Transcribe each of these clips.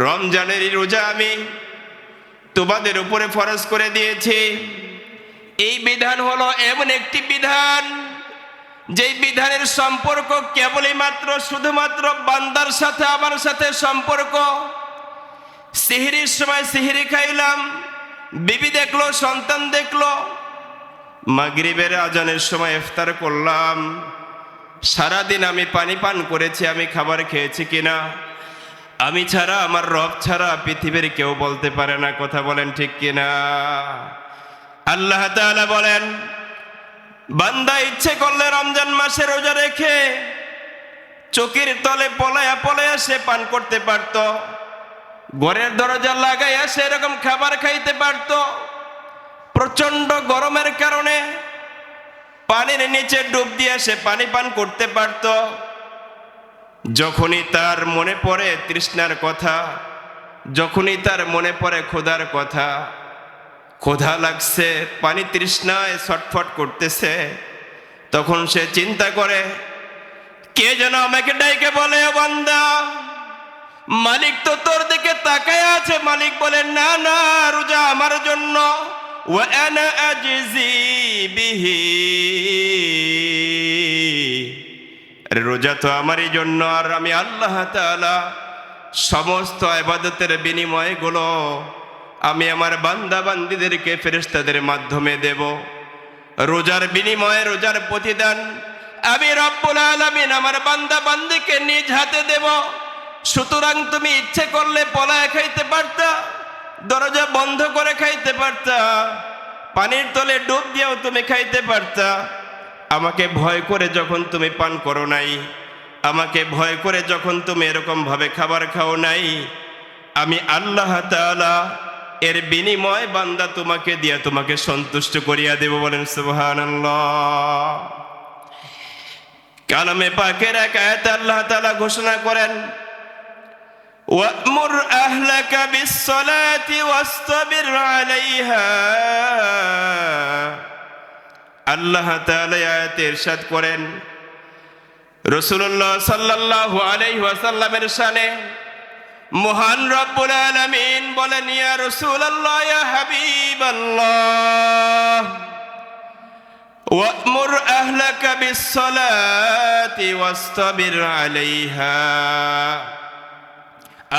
রমজানের রোজা আমি তোমাদের উপরে ফরজ করে দিয়েছি। এই বিধান হলো এমন একটি বিধান যেই বিধানের সম্পর্ক কেবলই মাত্র শুধুমাত্র বান্দার সাথে আমার সাথে সম্পর্ক। সিহরির সময় সিহরি খাইলাম, বিবি দেখলো, সন্তান দেখলো। মাগরিবের আজানের সময় ইফতার করলাম। সারাদিন আমি পানি পান করেছি, আমি খাবার খেয়েছি কিনা আমি ছাড়া, আমার রব ছাড়া পৃথিবীর কেউ বলতে পারে না। কথা বলেন ঠিক কিনা? আল্লাহ তাআলা বলেন, বান্দা ইচ্ছে করলে রমজান মাসে রোজা রেখে চোখের তলে পলায়া পলায়া সে পান করতে পারত, ঘরের দরজা লাগাইয়া সে এরকম খাবার খাইতে পারত। প্রচন্ড গরমের কারণে পানির নিচে ডুব দিয়ে সে পানি পান করতে পারত। যখনই তার মনে পড়ে তৃষ্ণার কথা, যখনই তার মনে পড়ে ক্ষুধার কথা, ক্ষুধা লাগছে, পানি তৃষ্ণায় ছটফট করতেছে, তখন সে চিন্তা করে কে যেন আমাকে ডাইকে বলে, ও বান্দা, মালিক তো তোর দিকে তাকায় আছে। মালিক বলে, না না, রোজা আমার জন্য। ওয়া আনা আজজি বিহি, রোজা তো আমারই জন্য, আর আমি আল্লাহ তাআলা সমস্ত ইবাদতের বিনিময়গুলো আমি আমার বান্দা বান্দীদেরকে ফেরেশতাদের মাধ্যমে দেব। রোজার বিনিময়ে, রোজার প্রতিদান আমি রব্বুল আলামিন আমার বান্দা বান্দীকে নিজ হাতে দেব। সুতরাং তুমি ইচ্ছে করলে পলায় খাইতে পারতা, দরজা বন্ধ করে খাইতে পারতা, পানির তলে ডুব দিয়েও তুমি খাইতে পারতা। আমাকে ভয় করে যখন তুমি পান করো নাই, আমাকে ভয় করে যখন তুমি এরকম ভাবে খাবার খাও নাই, আমি আল্লাহ তাআলা এর বিনিময় বান্দা তোমাকে দিয়া তোমাকে সন্তুষ্ট করিয়া দেব। বলেন সুবহানাল্লাহ। কালামে পাকের এক আয়াতে আল্লাহ তাআলা ঘোষণা করেন, ওয়া'মুর আহলাকা বিস-সালাতি ওয়াসতাবির আলাইহা। আল্লাহ তাআলা আয়াতে ইরশাদ করেন, রাসূলুল্লাহ সাল্লাল্লাহু আলাইহি ওয়াসাল্লামের শানে মহান রব্বুল আলামিন বলেন, ইয়া রাসূলুল্লাহ, ইয়া হাবিবাল্লাহ, ওয়া'মুর আহলাকা বিস-সালাতি ওয়াসতাবির আলাইহা।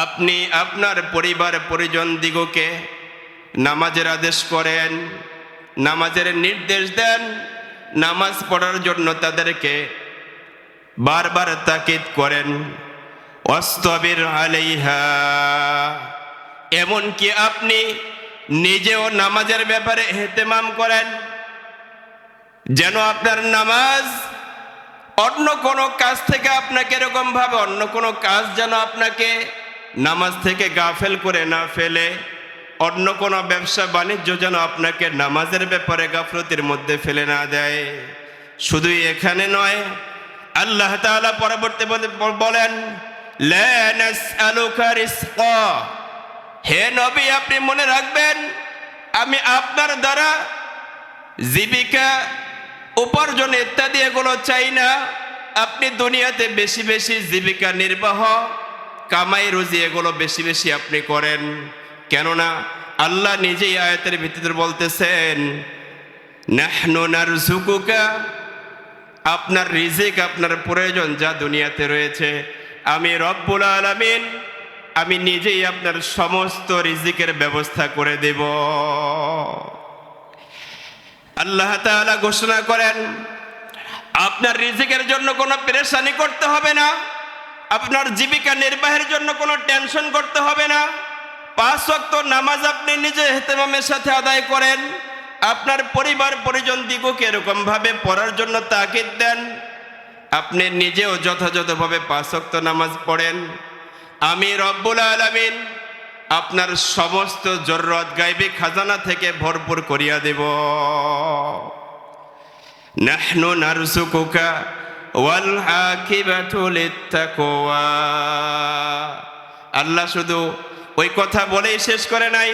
আপনি আপনার পরিবার পরিজন দিগকে নামাজের আদেশ করেন, নামাজের নির্দেশ দেন, নামাজ পড়ার জন্য তাদেরকে বারবার তাকিদ করেন। ওয়াসতাবির আলাইহা, এমনকি আপনি নিজেও নামাজের ব্যাপারে ইহতিমাম করেন, যেন আপনার নামাজ অন্য কোনো কাজ থেকে আপনাকে এরকম ভাবে অন্য কোনো কাজ যেন আপনাকে নামাজ থেকে গাফেল করে না ফেলে, অন্য কোনো ব্যবসা বাণিজ্য যেন আপনাকে নামাজের ব্যাপারে গাফলতির মধ্যে ফেলে না দেয়। শুধু এখানে নয়, আল্লাহ তাআলা পরবর্তী বলেন, লা নাসআলুকা রিজকা, হে নবী আপনি মনে রাখবেন আমি আপনার দ্বারা জীবিকা উপার্জন ইত্যাদি এগুলো চাই না। আপনি দুনিয়াতে বেশি বেশি জীবিকা নির্বাহ, কামাই রুজি এগুলো বেশি বেশি আপনি করেন। কেননা আল্লাহ নিজেই আয়াতের ভিতরে বলতেছেন, নাহনু নারযুকুকা, আপনার রিজিক, আপনার প্রয়োজন যা দুনিয়াতে রয়েছে, আমি রব্বুল আলামিন আমি নিজেই আপনার সমস্ত রিজিকের ব্যবস্থা করে দেব। আল্লাহ তাআলা ঘোষণা করেন, আপনার রিজিকের জন্য কোনো পেরেশানি করতে হবে না, আপনার জীবিকা নির্বাহের জন্য কোনো টেনশন করতে হবে না। 5 ওয়াক্ত নামাজ আপনি নিজে ইহতিমামের সাথে আদায় করেন, আপনার পরিবার পরিজন দিগকে এরকম ভাবে পড়ার জন্য তাকিদ দেন, আপনি নিজেও যথাযথভাবে 5 ওয়াক্ত নামাজ পড়েন। আমি রব্বুল আলামিন আপনার সমস্ত জরুরত গায়বী খাজানা থেকে ভরপুর করিয়া দেব। নাহনু নারযুকুকা ওয়াল আকিবাতু লিত্তাকওয়া। আল্লাহ শুধু ওই কথা বলেই শেষ করে নাই,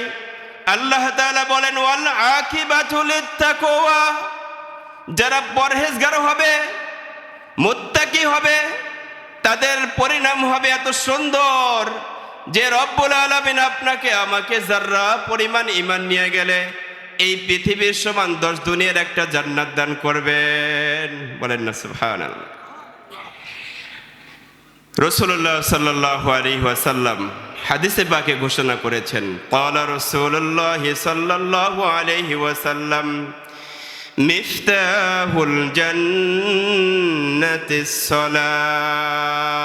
আল্লাহ তাআলা বলেন, ওয়াল আকিবাতু লিত্তাকওয়া, যারা পরহেজগার হবে, মুত্তাকি হবে, তাদের পরিণাম হবে এত সুন্দর যে রব্বুল আলামিন আপনাকে আমাকে যাররা পরিমাণ ঈমান নিয়ে গেলে এই পৃথিবীর সমান 10 দুনিয়ার একটা জান্নাত দান করবেন। বলেন না সুবহানাল্লাহ। রাসূলুল্লাহ সাল্লাল্লাহু আলাইহি ওয়াসাল্লাম হাদিসে পাকে ঘোষণা করেছেন, ক্বালা রাসূলুল্লাহ সাল্লাল্লাহু আলাইহি ওয়াসাল্লাম মিফতাহুল জান্নাতিস সালাহ,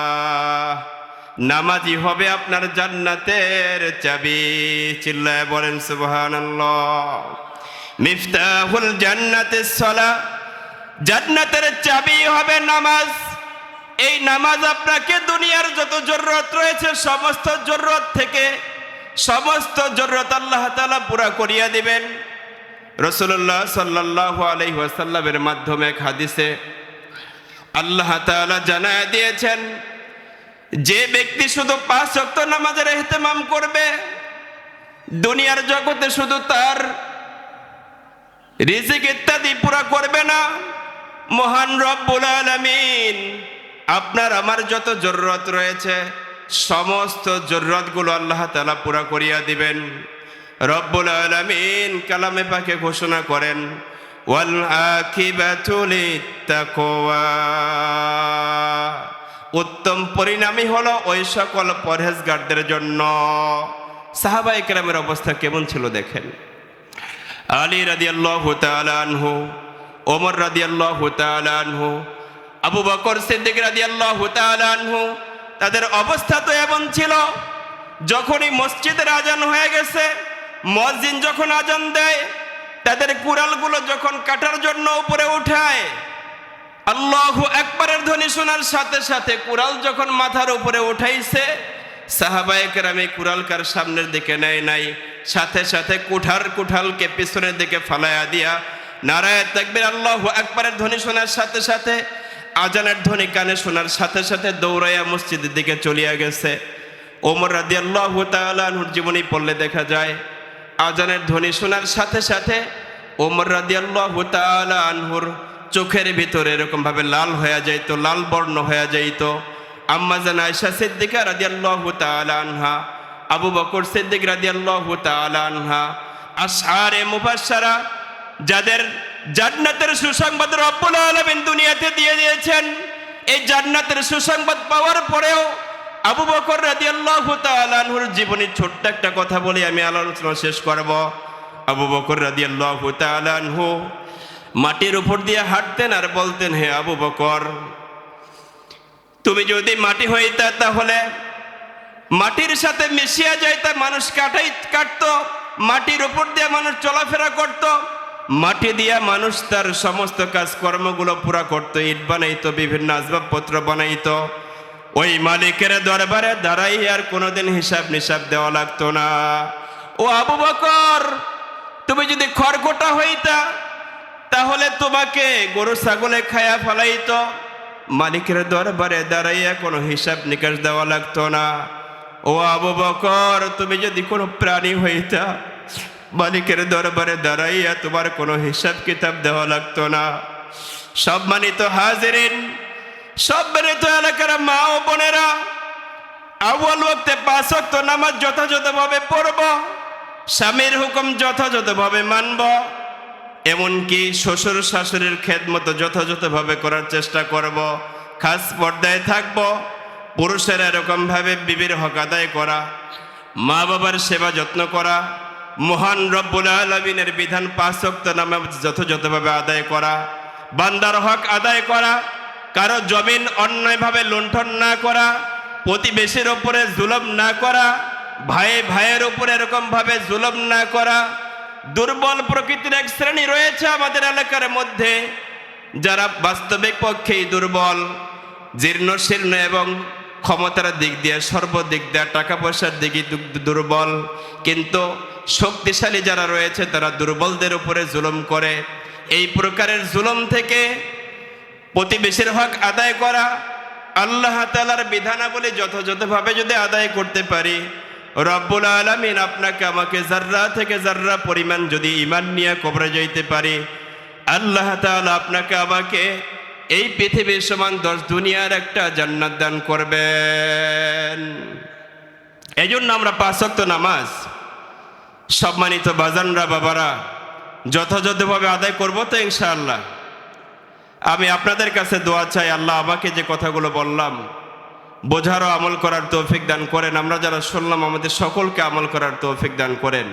নামাজি হবে আপনার জান্নাতের চাবি। চিল্লায় বলেন সুবহানাল্লাহ। মিফতাহুল জান্নাতিস সালাহ, জান্নাতের চাবি হবে নামাজ। এই নামাজ আপনাকে দুনিয়ার যত জরুরত রয়েছে সমস্ত জরুরত থেকে সমস্ত জরুরত আল্লাহ তাআলা পুরা করিয়া দিবেন। রাসূলুল্লাহ সাল্লাল্লাহু আলাইহি ওয়াসাল্লামের মাধ্যমে এক হাদিসে আল্লাহ তাআলা জানায় দিয়েছেন, যে ব্যক্তি শুধু 5 ওয়াক্ত নামাজের ইহতিমাম করবে, দুনিয়ার জগতে শুধু তার রিজিক ইত্যাদি পুরা করবে না, মহান রব্বুল আলামিন আপনার আমার যত জরুরত রয়েছে সমস্ত জরুরতগুলো আল্লাহ তাআলা পুরা করিয়া দিবেন। রব্বুল আলামিন কালামে পাকে ঘোষণা করেন, ওয়াল আকিবাতু লিত্তাকওয়া, উত্তম পরিণামই হলো ওই সকল পরহেজগারদের জন্য। সাহাবায়ে কেরামের অবস্থা কেমন ছিল দেখেন। আলী রাদিয়াল্লাহু তাআলা আনহু, ওমর রাদিয়াল্লাহু তাআলা আনহু, আবু বকর সিদ্দিক রাদিয়াল্লাহু তাআলা আনহু, তাদের অবস্থা তো এমন ছিল, যখনই মসজিদের আজান হয়ে গেছে, মুয়াজ্জিন যখন আজান দেয়, তাদের কুড়ালগুলো যখন কাটার জন্য উপরে উঠায়, আল্লাহু আকবারের ধ্বনি শোনার সাথে সাথে কুড়াল যখন মাথার উপরে উঠাইছে, সাহাবায়ে কেরাম এই কুড়ালকার সামনের দিকে নেয় নাই, সাথে সাথে কুঠালকে পিছনের দিকে ফালাইয়া দিয়া নারায়ে তাকবীর আল্লাহু আকবারের ধ্বনি শোনার সাথে সাথে, আজানের ধ্বনি কানে শোনার সাথে সাথে দৌড়াইয়া মসজিদের দিকে চলিয়া গেছে। ওমর রাদিয়াল্লাহু তাআলা আনহুর জীবনী পড়লে দেখা যায়, আজানের ধ্বনি শোনার সাথে সাথে ওমর রাদিয়াল্লাহু তাআলা আনহুর চোখের ভিতরে এরকম ভাবে লাল হয়ে যাইতো, লাল বর্ণ হয়ে যাইতো। আম্মা জান আয়েশা সিদ্দিকা রাদিয়াল্লাহু তাআলা আনহা, আবু বকর সিদ্দিক রাদিয়াল্লাহু তাআলা আনহা, আশআরে মুবাশশারা, যাদের জান্নাতের সুসংবাদ রব্বুল আলামিন দুনিয়াতে দিয়ে দিয়েছেন, এই জান্নাতের সুসংবাদ পাওয়ার পরেও আবু বকর রাদিয়াল্লাহু তাআলা আনহুর জীবনের ছোট্ট একটা কথা বলে আমি আলোচনা শেষ করব। আবু বকর রাদিয়াল্লাহু তাআলা আনহু মাটির উপর দিয়ে হাঁটতেন আর বলতেন, হে আবু বকর, তুমি যদি মাটি হইতা তাহলে মাটির সাথে মিশিয়া যাইতা, মানুষ কাটতো, মাটির উপর দিয়ে মানুষ চলাফেরা করত, মাটি দিয়া মানুষ তার সমস্ত কাজকর্মগুলো পুরা করত, ইট বানাইতো, বিভিন্ন আসবাবপত্র বানাইতো। ওই মালিকের দরবারে দাঁড়াই আর কোনোদিন হিসাব নিসাব দেওয়া লাগতো না। ও আবু বকর, তুমি যদি খড়কোটা হইতা তাহলে তোমাকে গরু ছাগলে খায়া ফেলাইতো, মালিকের দরবারে দাঁড়াইয়া কোনো হিসাব নিকাশ দেওয়া লাগতো না। ও আবু বকর, তুমি যদি কোনো প্রাণী হইতা, মালিকের দরবারে দাঁড়াইয়া তোমার কোনো হিসাব কিতাব দেওয়া লাগতো না। সম্মানিত হাজিরিন, সম্মানিত এলাকার মা ও বোনেরা, আউয়াল ওয়াক্তে 5 ওয়াক্ত নামাজ যথাযথভাবে পড়ব, স্বামীর হুকুম যথাযথভাবে মানব, এমনকি শ্বশুর শাশুড়ির খেদমত যথাযথভাবে করার চেষ্টা করব, খাস পর্দায় থাকব। পুরুষের এরকমভাবে বিবির হক আদায় করা, মা বাবার সেবা যত্ন করা, মহান রব্বুল আলামিনের বিধান 5 ওয়াক্ত নামাজ যথাযথভাবে আদায় করা, বান্দার হক আদায় করা, কারো জমিন অন্যায়ভাবে লুণ্ঠন না করা, প্রতিবেশীর উপরে জুলুম না করা, ভাইয়ের উপরে এরকম ভাবে জুলুম না করা। দুর্বল প্রকৃতির এক শ্রেণী রয়েছে আমাদের এলাকার মধ্যে, যারা বাস্তবিক পক্ষেই দুর্বল, জীর্ণ শীর্ণ এবং ক্ষমতার দিক দিয়ে সর্বদিক দিয়ে টাকা পয়সার দিকে দুর্বল, কিন্তু শক্তিশালী যারা রয়েছে তারা দুর্বলদের উপরে জুলুম করে। এই প্রকারের জুলুম থেকে প্রতিবেশীর হক আদায় করা, আল্লাহ তাআলার বিধানাবলী যথাযথভাবে যদি আদায় করতে পারি, রব্বুল আলামিন আপনাকে আমাকে যাররা থেকে যাররা পরিমাণ যদি ঈমান নিয়ে কবরে যাইতে পারি, আল্লাহ তাআলা আপনাকে আমাকে এই পৃথিবীর সমান 10 দুনিয়ার একটা জান্নাত দান করবেন। এই জন্য আমরা 5 ওয়াক্ত নামাজ সম্মানিত বাজানরা বাবারা যথাযথভাবে আদায় করব তো ইনশাআল্লাহ। আমি আপনাদের কাছে দোয়া চাই, আল্লাহ আমাকে যে কথাগুলো বললাম বোঝার ও আমল করার তৌফিক দান করেন। আমরা যারা শুনলাম আমাদের সকলকে আমল করার তৌফিক দান করেন।